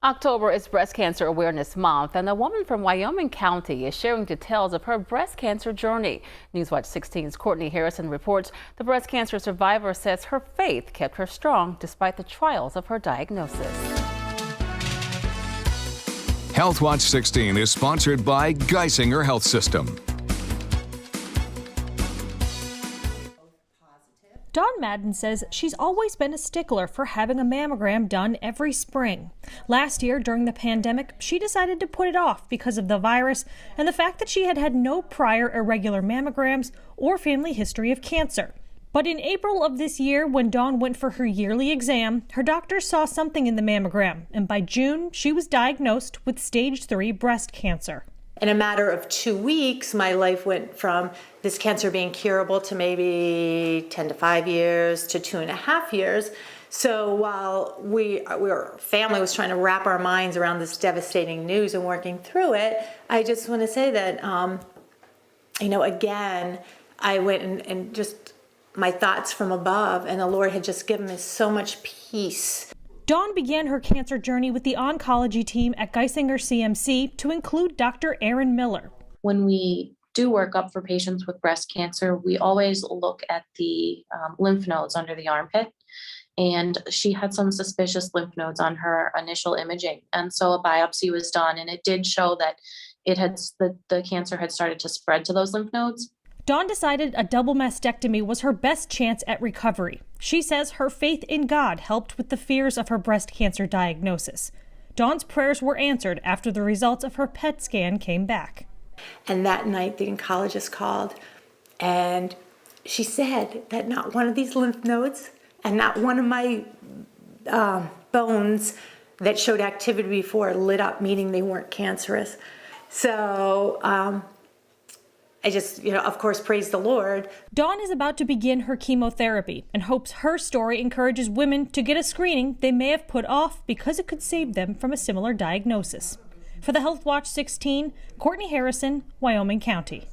October is Breast Cancer Awareness Month, and a woman from Wyoming County is sharing details of her breast cancer journey. Newswatch 16's Courtney Harrison reports the breast cancer survivor says her faith kept her strong despite the trials of her diagnosis. Healthwatch 16 is sponsored by Geisinger Health System. Dawn Madden says she's always been a stickler for having a mammogram done every spring. Last year, during the pandemic, she decided to put it off because of the virus and the fact that she had had no prior irregular mammograms or family history of cancer. But in April of this year, when Dawn went for her yearly exam, her doctor saw something in the mammogram, and by June, she was diagnosed with stage 3 breast cancer. In a matter of 2 weeks, my life went from this cancer being curable to maybe 10 to 5 years to 2.5 years. So while our family was trying to wrap our minds around this devastating news and working through it, I just want to say that, again, I went and just my thoughts from above, and the Lord had just given me so much peace. Dawn began her cancer journey with the oncology team at Geisinger CMC to include Dr. Aaron Miller. When we do workup for patients with breast cancer, we always look at the lymph nodes under the armpit. And she had some suspicious lymph nodes on her initial imaging. And so a biopsy was done, and it did show that the cancer had started to spread to those lymph nodes. Dawn decided a double mastectomy was her best chance at recovery. She says her faith in God helped with the fears of her breast cancer diagnosis. Dawn's prayers were answered after the results of her PET scan came back. And that night, the oncologist called, and she said that not one of these lymph nodes and not one of my bones that showed activity before lit up, meaning they weren't cancerous. So I just, of course, praise the Lord. Dawn is about to begin her chemotherapy and hopes her story encourages women to get a screening they may have put off because it could save them from a similar diagnosis. For the Healthwatch 16, Courtney Harrison, Wyoming County.